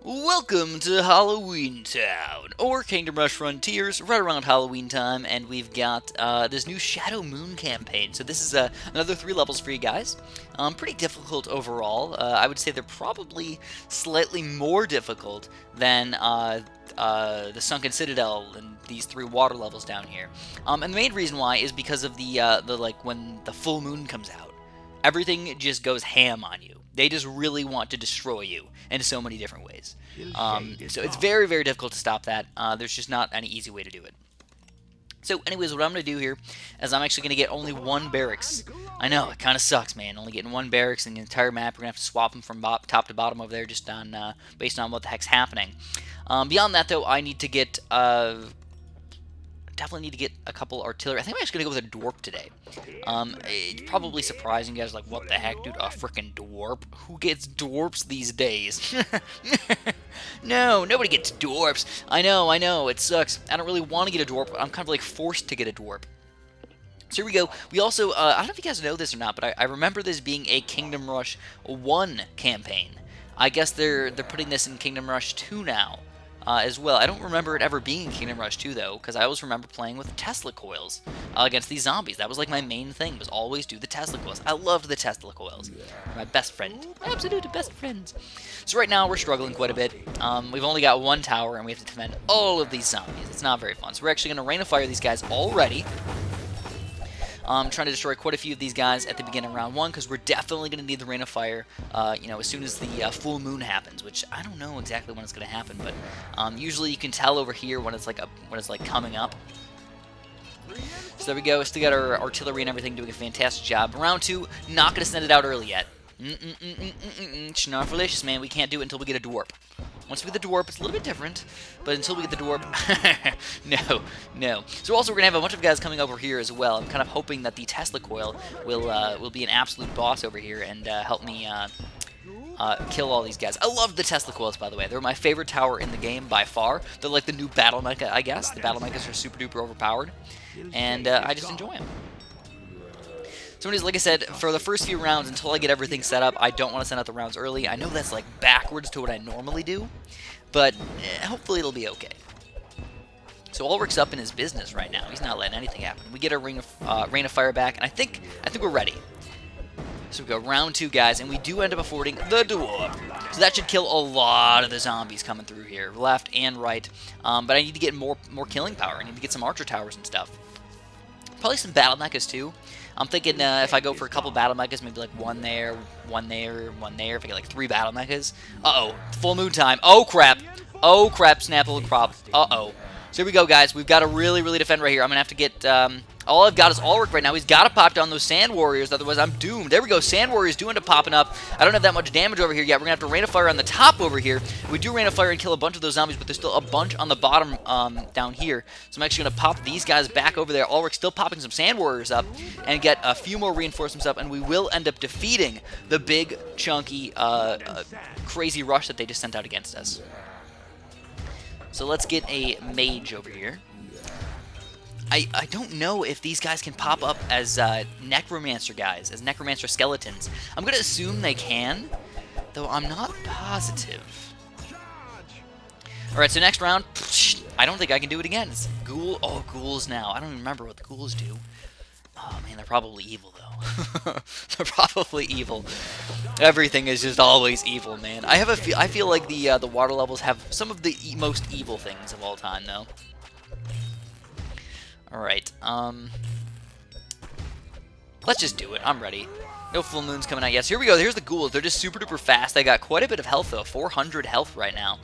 Welcome to Halloween Town, or Kingdom Rush Frontiers, right around Halloween time, and we've got this new Shadowmoon campaign. So this is another 3 levels for you guys. Pretty difficult overall. I would say they're probably slightly more difficult than the Sunken Citadel and these 3 water levels down here. And the main reason why is because of the when the full moon comes out. Everything just goes ham on you. They just really want to destroy you in so many different ways. So it's very, very difficult to stop that. There's just not any easy way to do it. So anyways, what I'm going to do here is I'm actually going to get only 1 barracks. I know, it kind of sucks, man. Only getting 1 barracks in the entire map. We're going to have to swap them from top to bottom over there just on based on what the heck's happening. Beyond that, though, I need to get... definitely need to get a couple artillery. I think I'm actually going to go with a dwarf today. It's probably surprising you guys, like, what the heck, dude? A freaking dwarf? Who gets dwarfs these days? No, nobody gets dwarfs. I know, it sucks. I don't really want to get a dwarf, but I'm kind of, like, forced to get a dwarf. So here we go. We also, I don't know if you guys know this or not, but I remember this being a Kingdom Rush 1 campaign. I guess they're putting this in Kingdom Rush 2 now. As well. I don't remember it ever being in Kingdom Rush 2, though, because I always remember playing with Tesla coils against these zombies. That was like my main thing, was always do the Tesla coils. I loved the Tesla coils. They're my best friend. My absolute best friends. So right now, we're struggling quite a bit. We've only got 1 tower, and we have to defend all of these zombies. It's not very fun. So we're actually going to rain of fire these guys already. Trying to destroy quite a few of these guys at the beginning of round 1, because we're definitely going to need the Rain of Fire, as soon as the full moon happens, which I don't know exactly when it's going to happen, but usually you can tell over here when it's like coming up. So there we go. Still got our artillery and everything doing a fantastic job. Round 2, not going to send it out early yet. Snarfalicious, man. We can't do it until we get a dwarf. Once we get the dwarf, it's a little bit different, but until we get the dwarf, no. So also we're gonna have a bunch of guys coming over here as well. I'm kind of hoping that the Tesla coil will be an absolute boss over here and help me kill all these guys. I love the Tesla coils, by the way. They're my favorite tower in the game by far. They're like the new battle mecha, I guess. The battle mechas are super duper overpowered, and I just enjoy them. So anyways, like I said, for the first few rounds, until I get everything set up, I don't want to send out the rounds early. I know that's like backwards to what I normally do, but hopefully it'll be okay. So Ulrich's up in his business right now. He's not letting anything happen. We get our rain of fire back, and I think we're ready. So we go round 2, guys, and we do end up affording the dwarf. So that should kill a lot of the zombies coming through here, left and right. But I need to get more killing power. I need to get some archer towers and stuff. Probably some battle mechas too. I'm thinking if I go for a couple battle mechas, maybe like one there, one there, one there. If I get like 3 battle mechas. Uh-oh. Full moon time. Oh, crap. Oh, crap. Snapple and crop. Uh-oh. So here we go, guys. We've got to really, really defend right here. I'm going to have to get... all I've got is Ulrich right now. He's got to pop down those Sand Warriors, otherwise I'm doomed. There we go. Sand Warriors do end up popping up. I don't have that much damage over here yet. We're going to have to Rain of Fire on the top over here. We do Rain of Fire and kill a bunch of those zombies, but there's still a bunch on the bottom down here. So I'm actually going to pop these guys back over there. Ulrich still popping some Sand Warriors up and get a few more reinforcements up, and we will end up defeating the big, chunky, crazy rush that they just sent out against us. So let's get a mage over here. I don't know if these guys can pop up as necromancer guys, as necromancer skeletons. I'm going to assume they can, though I'm not positive. Alright, so next round, I don't think I can do it again. It's ghoul. Oh, ghouls now. I don't even remember what the ghouls do. Oh, man, they're probably evil, though. They're probably evil. Everything is just always evil, man. I feel like the water levels have some of the most evil things of all time, though. Alright, let's just do it. I'm ready. No full moons coming out yet. So here we go. Here's the ghouls. They're just super duper fast. They got quite a bit of health, though. 400 health right now.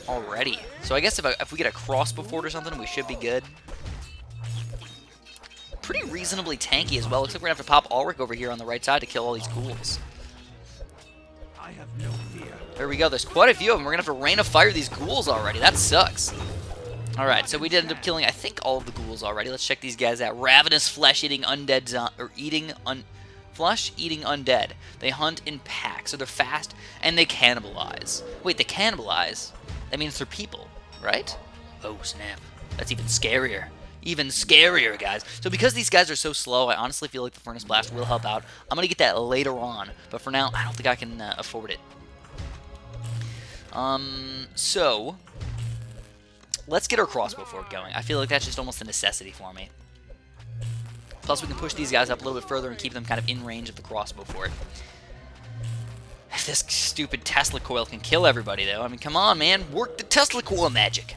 Already. So I guess if we get a crossbow fort or something, we should be good. Pretty reasonably tanky as well. Looks like we're going to have to pop Ulrich over here on the right side to kill all these ghouls. I have no fear. There we go. There's quite a few of them. We're going to have to Rain of Fire these ghouls already. That sucks. Alright, so we did end up killing, I think, all of the ghouls already. Let's check these guys out. Ravenous flesh-eating undead... Flesh-eating undead. They hunt in packs, so they're fast, and they cannibalize. Wait, they cannibalize? That means they're people, right? Oh, snap. That's even scarier. Even scarier, guys. So because these guys are so slow, I honestly feel like the Furnace Blast will help out. I'm going to get that later on, but for now, I don't think I can afford it. So, let's get our crossbow fort going. I feel like that's just almost a necessity for me. Plus, we can push these guys up a little bit further and keep them kind of in range of the crossbow fort. If this stupid Tesla coil can kill everybody, though, I mean, come on, man. Work the Tesla coil magic.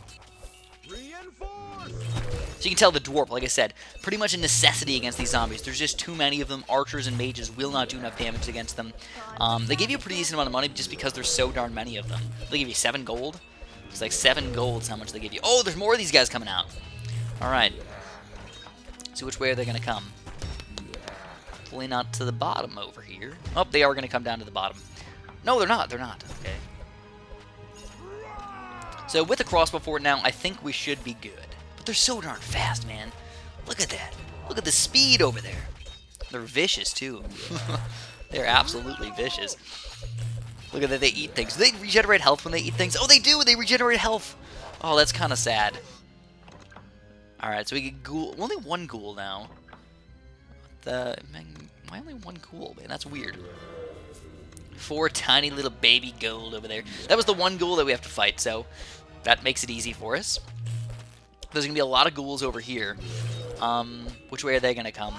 So you can tell the dwarf, like I said, pretty much a necessity against these zombies. There's just too many of them. Archers and mages will not do enough damage against them. They give you a pretty decent amount of money just because there's so darn many of them. They give you 7 gold. It's like 7 gold's how much they give you. Oh, there's more of these guys coming out. Alright. See which way are they going to come. Hopefully not to the bottom over here. Oh, they are going to come down to the bottom. No, they're not. They're not. Okay. So with the crossbow fort now, I think we should be good. But they're so darn fast, man. Look at that. Look at the speed over there. They're vicious, too. They're absolutely vicious. Look at that. They eat things. Do they regenerate health when they eat things? Oh, they do. They regenerate health. Oh, that's kind of sad. Alright, so we get ghoul. Only 1 ghoul now. Why only 1 ghoul, man? That's weird. 4 tiny little baby gold over there. That was the 1 ghoul that we have to fight, so that makes it easy for us. There's going to be a lot of ghouls over here. Which way are they going to come?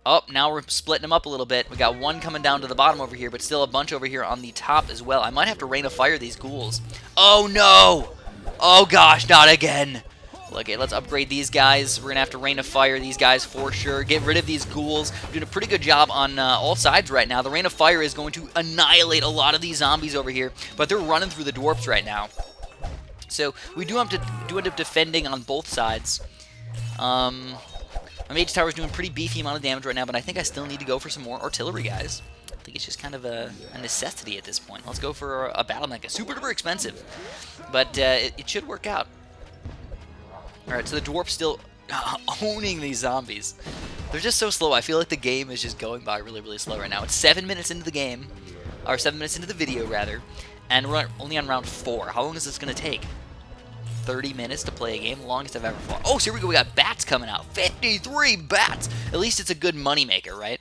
Oh, now we're splitting them up a little bit. We got 1 coming down to the bottom over here, but still a bunch over here on the top as well. I might have to rain of fire these ghouls. Oh, no! Oh, gosh, not again! Okay, let's upgrade these guys. We're going to have to rain of fire these guys for sure. Get rid of these ghouls. We're doing a pretty good job on all sides right now. The rain of fire is going to annihilate a lot of these zombies over here, but they're running through the dwarfs right now. So we do end up defending on both sides. My mage tower is doing pretty beefy amount of damage right now, but I think I still need to go for some more artillery guys. I think it's just kind of a necessity at this point. Let's go for a battle mecha. Super duper expensive, but it should work out. Alright, so the dwarf's still owning these zombies. They're just so slow. I feel like the game is just going by really, really slow right now. It's 7 minutes into the game, or 7 minutes into the video, rather, and we're only on round 4. How long is this going to take? 30 minutes to play a game? The longest I've ever fought. Oh, so here we go. We got bats coming out. 53 bats! At least it's a good moneymaker, right?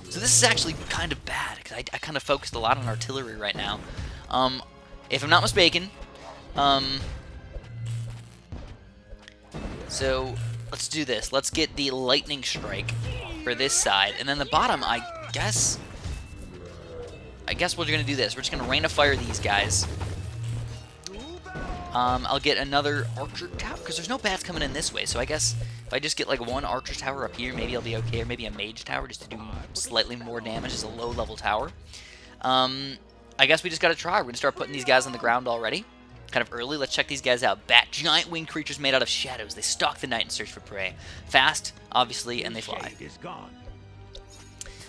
So this is actually kind of bad, because I kind of focused a lot on artillery right now. If I'm not mistaken, so let's do this. Let's get the lightning strike for this side, and then the bottom, I guess we're gonna do this. We're just gonna rain of fire these guys. I'll get another archer tower because there's no bats coming in this way. So I guess if I just get like 1 archer tower up here, maybe I'll be okay, or maybe a mage tower just to do slightly more damage as a low-level tower. I guess we just gotta try. We're gonna start putting these guys on the ground already. Kind of early. Let's check these guys out. Bat, giant winged creatures made out of shadows. They stalk the night and search for prey. Fast, obviously, and they fly.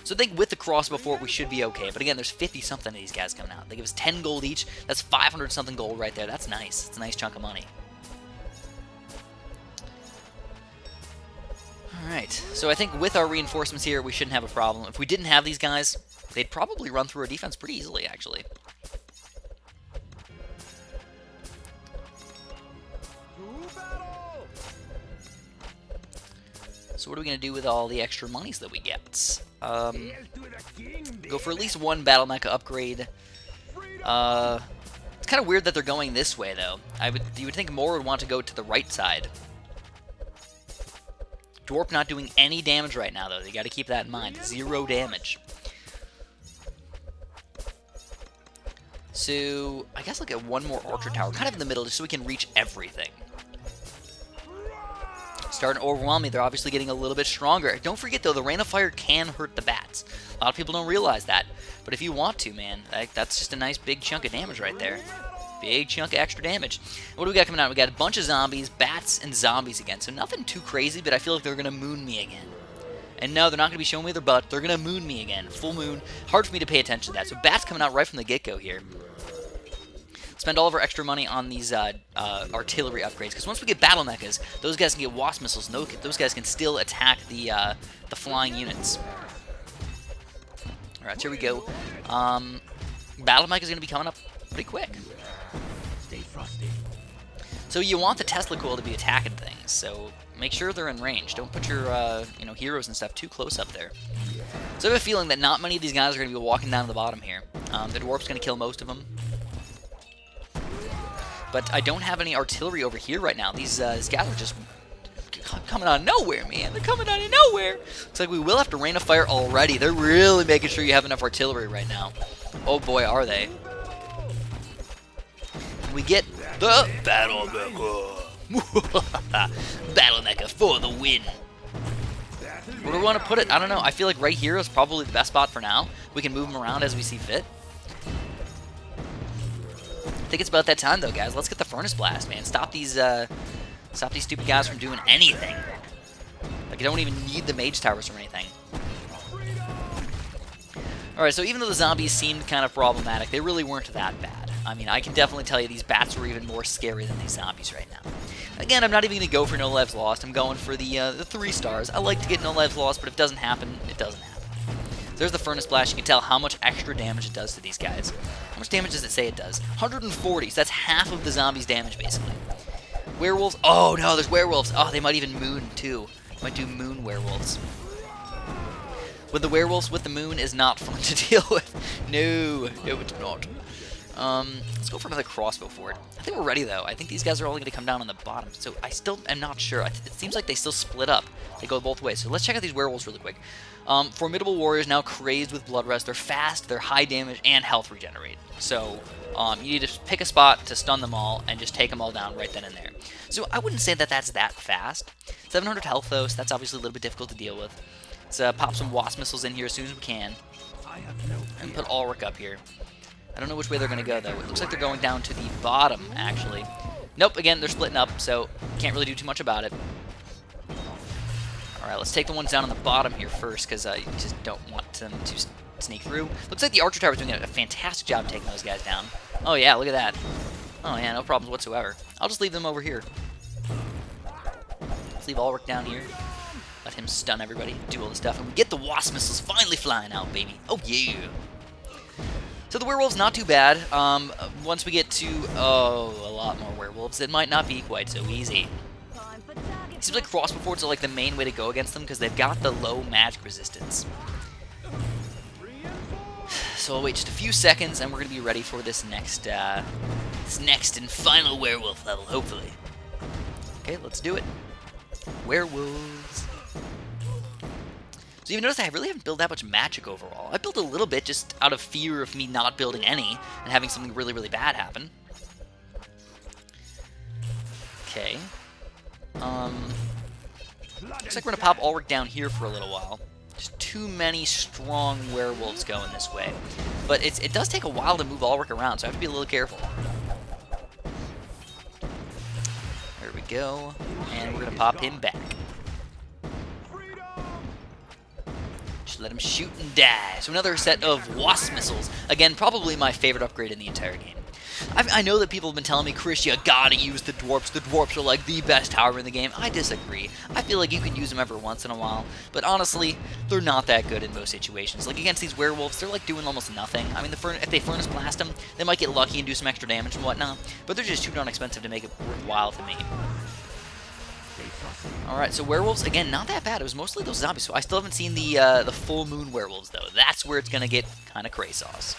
So I think with the crossbow fort, we should be okay. But again, there's 50-something of these guys coming out. They give us 10 gold each. That's 500-something gold right there. That's nice. It's a nice chunk of money. Alright. So I think with our reinforcements here, we shouldn't have a problem. If we didn't have these guys, they'd probably run through our defense pretty easily, actually. So what are we going to do with all the extra monies that we get? Go for at least 1 battle mecha upgrade. It's kind of weird that they're going this way, though. You would think more would want to go to the right side. Dwarf not doing any damage right now, though. You got to keep that in mind. 0 damage. So I guess I'll get 1 more archer tower, kind of in the middle, just so we can reach everything. Starting to overwhelm me. They're obviously getting a little bit stronger. Don't forget, though, the rain of fire can hurt the bats. A lot of people don't realize that. But if you want to, man, that's just a nice big chunk of damage right there. Big chunk of extra damage. What do we got coming out? We got a bunch of zombies, bats, and zombies again. So nothing too crazy, but I feel like they're going to moon me again. And no, they're not going to be showing me their butt. They're going to moon me again. Full moon. Hard for me to pay attention to that. So bats coming out right from the get-go here. Spend all of our extra money on these artillery upgrades, because once we get battle mechas, those guys can get wasp missiles, and those guys can still attack the flying units. Alright, so here we go. Battle mecha is going to be coming up pretty quick. Stay frosty. So you want the Tesla coil to be attacking things, so make sure they're in range. Don't put your heroes and stuff too close up there. So I have a feeling that not many of these guys are going to be walking down to the bottom here. The dwarf's going to kill most of them. But I don't have any artillery over here right now. These guys are just coming out of nowhere, man. They're coming out of nowhere. Looks like we will have to rain a fire already. They're really making sure you have enough artillery right now. Oh boy, are they. We get the Battle Mecha. Battle Mecha for the win. Where do we want to put it? I don't know. I feel like right here is probably the best spot for now. We can move them around as we see fit. I think it's about that time, though, guys. Let's get the Furnace Blast, man. Stop these stupid guys from doing anything. Like, you don't even need the Mage Towers or anything. Alright, so even though the zombies seemed kind of problematic, they really weren't that bad. I mean, I can definitely tell you these bats were even more scary than these zombies right now. Again, I'm not even going to go for no lives lost. I'm going for the 3 stars. I like to get no lives lost, but if it doesn't happen, it doesn't happen. So there's the Furnace Blast. You can tell how much extra damage it does to these guys. How much damage does it say it does? 140, so that's half of the zombies' damage, basically. Werewolves. Oh, no, there's werewolves. Oh, they might even moon, too. Might do moon werewolves. With the werewolves with the moon is not fun to deal with. No, it's not. Let's go for another crossbow for it. I think we're ready, though. I think these guys are only going to come down on the bottom, so I still am not sure. It seems like they still split up. They go both ways. So let's check out these werewolves really quick. Formidable warriors now crazed with blood rust. They're fast, they're high damage, and health regenerate. So you need to pick a spot to stun them all and just take them all down right then and there. So I wouldn't say that that's that fast. 700 health, though, so that's obviously a little bit difficult to deal with. Let's pop some wasp missiles in here as soon as we can. And put Ulrich up here. I don't know which way they're going to go, though. It looks like they're going down to the bottom, actually. Nope, again, they're splitting up, so can't really do too much about it. Alright, let's take the ones down on the bottom here first, because you just don't want them to sneak through. Looks like the Archer Tower is doing a fantastic job taking those guys down. Oh, yeah, look at that. Oh, yeah, no problems whatsoever. I'll just leave them over here. Let's leave Ulrich down here. Let him stun everybody, do all the stuff, and we get the wasp missiles finally flying out, baby. Oh, yeah. So the werewolves, not too bad. Once we get to, a lot more werewolves, it might not be quite so easy. It seems like crossbow forts are like the main way to go against them because they've got the low magic resistance. So I'll wait just a few seconds and we're going to be ready for this next and final werewolf level, hopefully. Okay, let's do it. Werewolves. So you've noticed I really haven't built that much magic overall. I built a little bit just out of fear of me not building any and having something really, really bad happen. Okay. Looks like we're going to pop Ulrich down here for a little while. Just too many strong werewolves going this way. But it does take a while to move Ulrich around, so I have to be a little careful. There we go. And we're going to pop him back. Just let him shoot and die. So another set of wasp missiles. Again, probably my favorite upgrade in the entire game. I know that people have been telling me, Chris, you gotta use the dwarfs. The dwarfs are like the best tower in the game. I disagree. I feel like you can use them every once in a while, but honestly, they're not that good in most situations. Like against these werewolves, they're like doing almost nothing. I mean, if they furnace blast them, they might get lucky and do some extra damage and whatnot, but they're just too darn expensive to make it worthwhile to me. Alright, so werewolves, again, not that bad. It was mostly those zombies, so I still haven't seen the full moon werewolves, though. That's where it's gonna get kind of cray sauce.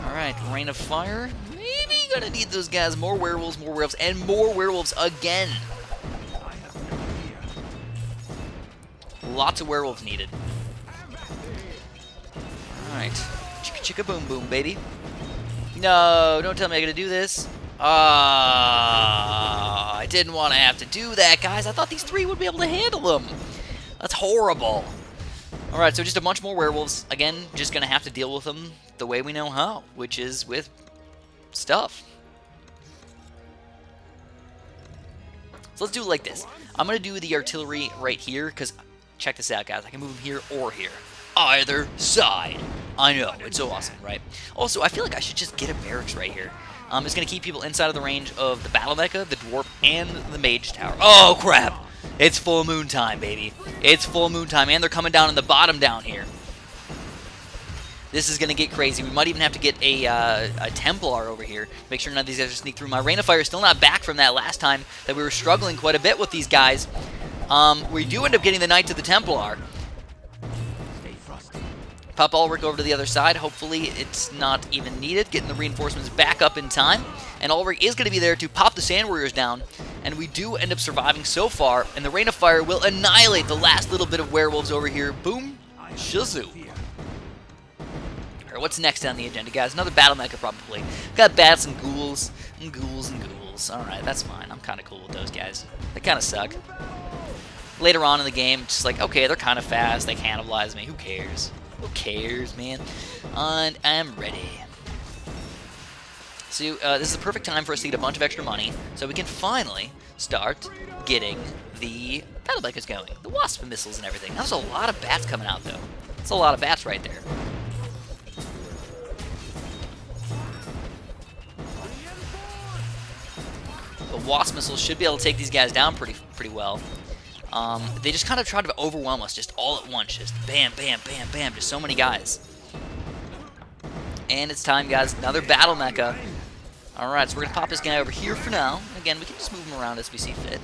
Alright, Rain of Fire. Maybe gonna need those guys. More werewolves, and more werewolves again. Lots of werewolves needed. Alright. Chicka chicka boom boom, baby. No, don't tell me I gotta do this. I didn't want to have to do that, guys. I thought these 3 would be able to handle them. That's horrible. Alright, so just a bunch more werewolves. Again, just gonna have to deal with them the way we know how, which is with stuff. So let's do it like this. I'm gonna do the artillery right here, because check this out, guys. I can move them here or here. Either side. I know, it's so awesome, right? Also, I feel like I should just get a barracks right here. It's gonna keep people inside of the range of the Battle Mecha, the Dwarf, and the Mage Tower. Oh, crap! It's full moon time, baby. It's full moon time, and they're coming down in the bottom down here. This is going to get crazy. We might even have to get a Templar over here. Make sure none of these guys are sneak through. My Rain of Fire is still not back from that last time that we were struggling quite a bit with these guys. We do end up getting the Knight to the Templar. Pop Ulrich over to the other side. Hopefully it's not even needed. Getting the reinforcements back up in time. And Ulrich is going to be there to pop the Sand Warriors down. And we do end up surviving so far. And the Rain of Fire will annihilate the last little bit of werewolves over here. Boom. Shazoo. Alright, what's next on the agenda, guys? Another battle mecha, probably. Got bats and ghouls. And ghouls and ghouls. Alright, that's fine. I'm kind of cool with those guys. They kind of suck. Later on in the game, just like, okay, they're kind of fast. They cannibalize me. Who cares? Who cares, man? And I'm ready. So, this is the perfect time for us to get a bunch of extra money, so we can finally start getting the battle mechas going. The wasp missiles and everything. That's a lot of bats coming out, though. That's a lot of bats right there. The wasp missiles should be able to take these guys down pretty well. They just kind of try to overwhelm us just all at once. Just bam, bam, bam, bam. Just so many guys. And it's time, guys. Another battle mecha. Alright, so we're going to pop this guy over here for now. Again, we can just move him around as we see fit.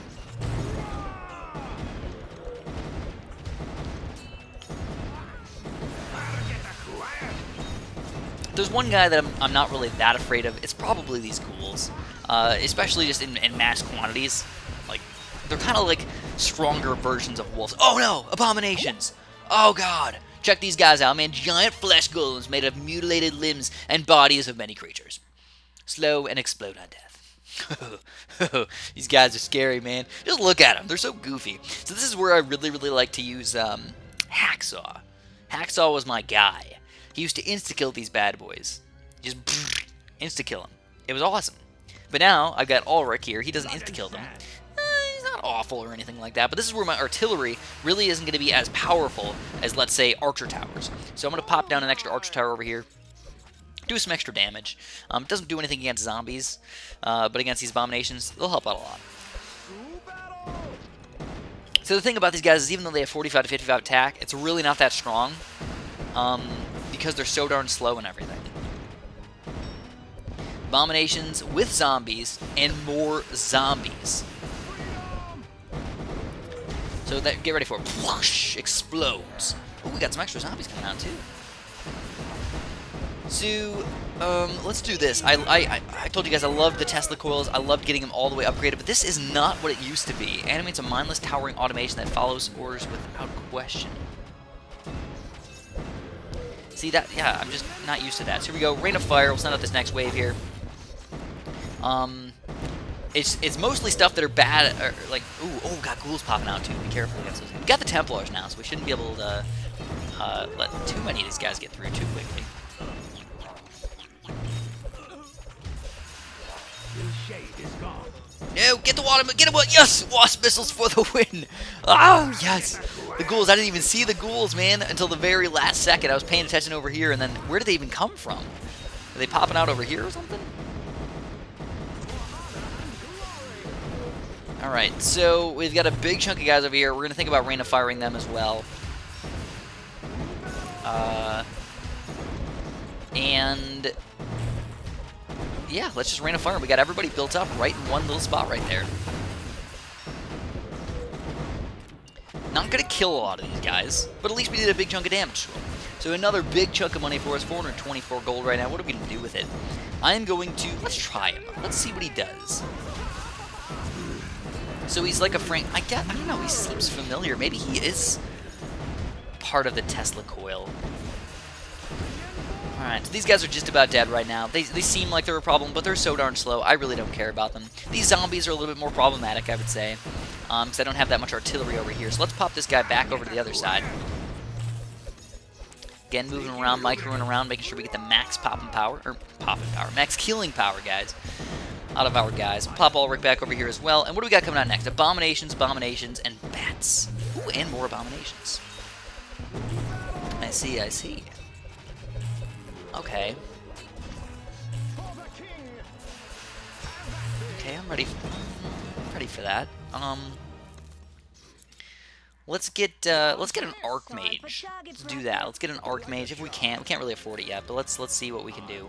There's one guy that I'm not really that afraid of. It's probably these ghouls. Especially just in mass quantities. Like, they're kind of like stronger versions of wolves. Oh no! Abominations! Oh god! Check these guys out, man. Giant flesh golems made of mutilated limbs and bodies of many creatures. Slow and explode on death. These guys are scary, man. Just look at them. They're so goofy. So this is where I really like to use Hacksaw. Hacksaw was my guy. He used to insta-kill these bad boys. Just insta-kill them. It was awesome. But now, I've got Ulrich here. He doesn't insta-kill them. He's not awful or anything like that, but this is where my artillery really isn't going to be as powerful as, let's say, archer towers. So I'm going to pop down an extra archer tower over here. Do some extra damage. It doesn't do anything against zombies, but against these abominations, they'll help out a lot. So the thing about these guys is even though they have 45 to 55 attack, it's really not that strong, because they're so darn slow and everything. Abominations with zombies and more zombies. So that, get ready for it. Whoosh! Explodes. Oh, we got some extra zombies coming out too. So, let's do this. I told you guys I loved the Tesla coils. I loved getting them all the way upgraded, but this is not what it used to be. Animates a mindless towering automation that follows orders without question. See that? Yeah, I'm just not used to that. So here we go. Rain of Fire. We'll send out this next wave here. It's mostly stuff that are bad, or like, oh, got ghouls popping out too. Be careful against those. We got the Templars now, so we shouldn't be able to let too many of these guys get through too quickly. No, get the water, get him! Yes, wasp missiles for the win. Oh yes, the ghouls. I didn't even see the ghouls, man, until the very last second. I was paying attention over here, and then where did they even come from? Are they popping out over here or something? Alright, so we've got a big chunk of guys over here. We're going to think about Rain of Firing them as well. And yeah, let's just Rain of Fire. We got everybody built up right in one little spot right there. Not going to kill a lot of these guys, but at least we did a big chunk of damage to them. So another big chunk of money for us, 424 gold right now. What are we going to do with it? I am going to, let's try him. Let's see what he does. So he's like a Frank, I don't know, he seems familiar. Maybe he is part of the Tesla coil. Alright, so these guys are just about dead right now. They seem like they're a problem, but they're so darn slow. I really don't care about them. These zombies are a little bit more problematic, I would say, because I don't have that much artillery over here. So let's pop this guy back over to the other side. Again, moving around, microing around, making sure we get the max max killing power, guys, out of our guys. We'll pop Ulrich back over here as well. And what do we got coming out next? Abominations, and bats. Ooh, and more abominations. I see, I see. Okay. Okay, I'm ready for that. Let's get an Archmage. Let's do that. Let's get an Archmage if we can. We can't really afford it yet, but let's see what we can do.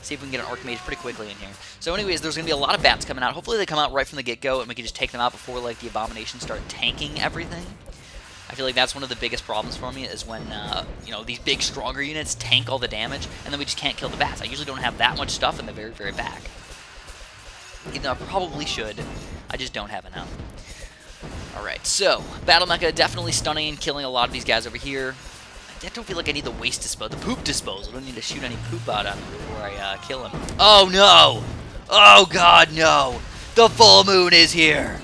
See if we can get an Archmage pretty quickly in here. So anyways, there's going to be a lot of bats coming out. Hopefully they come out right from the get-go, and we can just take them out before like the Abominations start tanking everything. I feel like that's one of the biggest problems for me is when, you know, these big, stronger units tank all the damage, and then we just can't kill the bats. I usually don't have that much stuff in the very, very back. Even though I probably should, I just don't have enough. Alright, so, Battle Mecha definitely stunning and killing a lot of these guys over here. I don't feel like I need the waste disposal, the poop disposal. I don't need to shoot any poop out on him before I kill him. Oh, no! Oh, God, no! The full moon is here!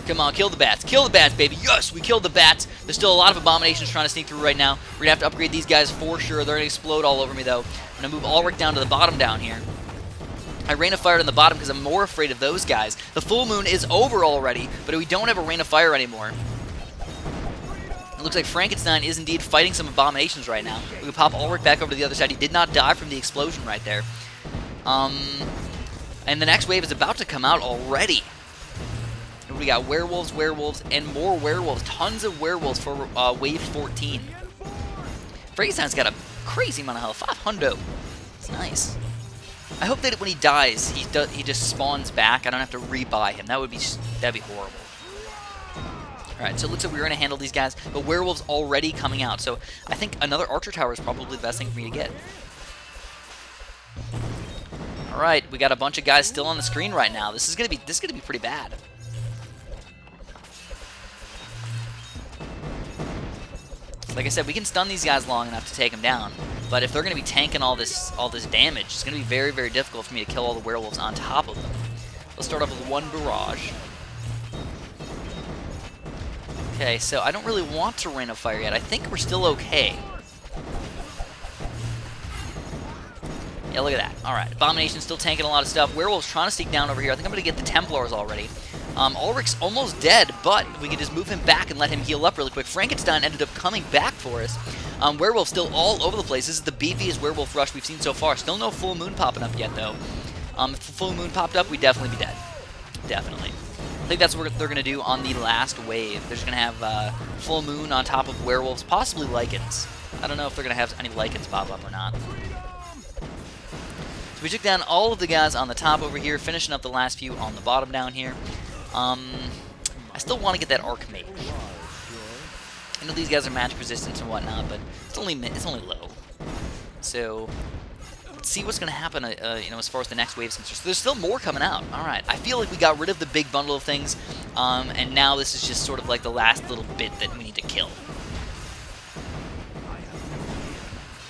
Come on, kill the bats. Kill the bats, baby. Yes, we killed the bats. There's still a lot of Abominations trying to sneak through right now. We're going to have to upgrade these guys for sure. They're going to explode all over me, though. I'm going to move Ulrich down to the bottom down here. I Rain of Fire on the bottom because I'm more afraid of those guys. The full moon is over already, but we don't have a Rain of Fire anymore. It looks like Frankenstein is indeed fighting some Abominations right now. We can pop Ulrich back over to the other side. He did not die from the explosion right there. And the next wave is about to come out already. We got werewolves, werewolves, and more werewolves. Tons of werewolves for wave 14. Frankenstein's got a crazy amount of health. 500. It's nice. I hope that when he dies, he just spawns back. I don't have to rebuy him. That'd be horrible. All right, so it looks like we're going to handle these guys. But werewolves already coming out. So I think another archer tower is probably the best thing for me to get. All right, we got a bunch of guys still on the screen right now. This is gonna be pretty bad. Like I said, we can stun these guys long enough to take them down, but if they're going to be tanking all this damage, it's going to be very, very difficult for me to kill all the werewolves on top of them. Let's start off with one barrage. Okay, so I don't really want to Rain of Fire yet. I think we're still okay. Yeah, look at that. All right, Abomination's still tanking a lot of stuff. Werewolves trying to sneak down over here. I think I'm going to get the Templars already. Ulrich's almost dead, but we can just move him back and let him heal up really quick. Frankenstein ended up coming back for us. Werewolf still all over the place. This is the beefiest werewolf rush we've seen so far. Still no full moon popping up yet, though. If the full moon popped up, we'd definitely be dead. Definitely. I think that's what they're going to do on the last wave. They're just going to have full moon on top of werewolves, possibly Lycans. I don't know if they're going to have any Lycans pop up or not. So we took down all of the guys on the top over here, finishing up the last few on the bottom down here. I still want to get that Archmage. I know these guys are magic resistant and whatnot, but it's only low. So let's see what's going to happen. You know, as far as the next wave is concerned. So there's still more coming out. All right, I feel like we got rid of the big bundle of things, and now this is just sort of like the last little bit that we need to kill.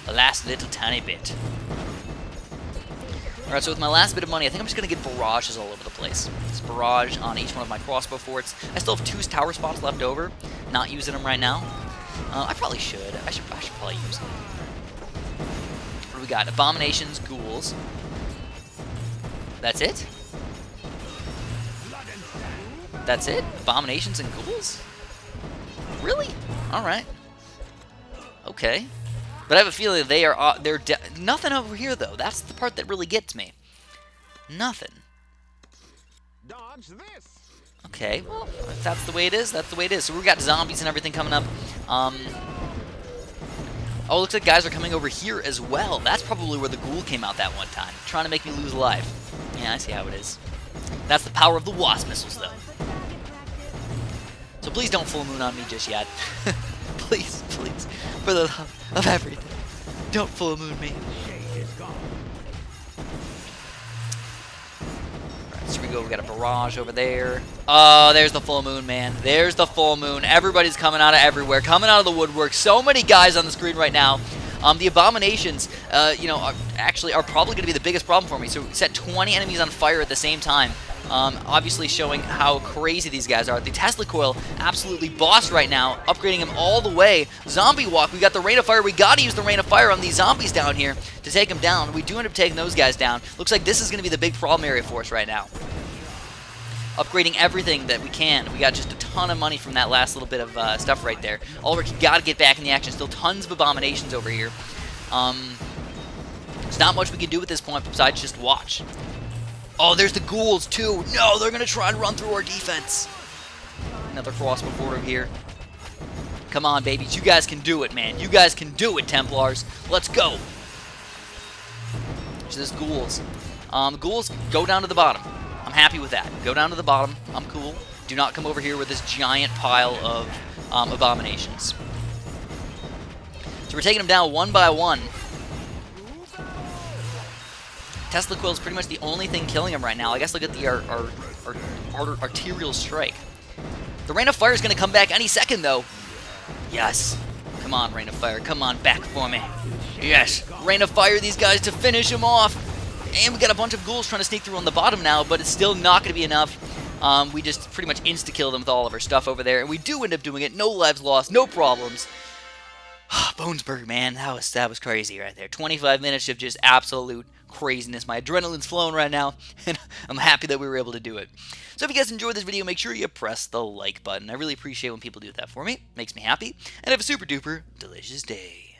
The last little tiny bit. Alright, so with my last bit of money, I think I'm just going to get barrages all over the place. Just barrage on each one of my crossbow forts. I still have 2 tower spots left over. Not using them right now. I probably should. I should probably use them. What do we got? Abominations, ghouls. That's it? That's it? Abominations and ghouls? Really? Alright. Okay. But I have a feeling they're nothing over here, though. That's the part that really gets me. Nothing. Dodge this. Okay, well, if that's the way it is, that's the way it is. So we've got zombies and everything coming up. Oh, looks like guys are coming over here as well. That's probably where the ghoul came out that one time, trying to make me lose life. Yeah, I see how it is. That's the power of the wasp missiles, though. So please don't full moon on me just yet. Please, please, for the love of everything, don't full moon me. Alright, so we go, we got a barrage over there. Oh, there's the full moon, man. There's the full moon. Everybody's coming out of everywhere, coming out of the woodwork. So many guys on the screen right now. The Abominations, you know, are probably going to be the biggest problem for me. So we set 20 enemies on fire at the same time. Obviously showing how crazy these guys are. The Tesla Coil, absolutely boss right now, upgrading him all the way. Zombie Walk, we got the Rain of Fire. We got to use the Rain of Fire on these zombies down here to take them down. We do end up taking those guys down. Looks like this is going to be the big problem area for us right now. Upgrading everything that we can. We got just a ton of money from that last little bit of stuff right there. Ulrich, you got to get back in the action. Still tons of Abominations over here. There's not much we can do at this point besides just watch. Oh, there's the ghouls, too. No, they're going to try and run through our defense. Another crossbow forward here. Come on, babies. You guys can do it, man. You guys can do it, Templars. Let's go. So there's ghouls. Ghouls, go down to the bottom. I'm happy with that. Go down to the bottom. I'm cool. Do not come over here with this giant pile of abominations. So we're taking them down one by one. Tesla Coil is pretty much the only thing killing him right now. I guess look at the arterial strike. The Rain of Fire is going to come back any second, though. Yes. Come on, Rain of Fire. Come on, back for me. Yes. Rain of Fire these guys to finish him off. And we got a bunch of ghouls trying to sneak through on the bottom now, but it's still not going to be enough. We just pretty much insta-kill them with all of our stuff over there, and we do end up doing it. No lives lost, no problems. Bonesburg, man, that was crazy right there. 25 minutes of just absolute craziness. My adrenaline's flowing right now, and I'm happy that we were able to do it. So if you guys enjoyed this video, make sure you press the like button. I really appreciate when people do that for me. It makes me happy. And have a super duper delicious day.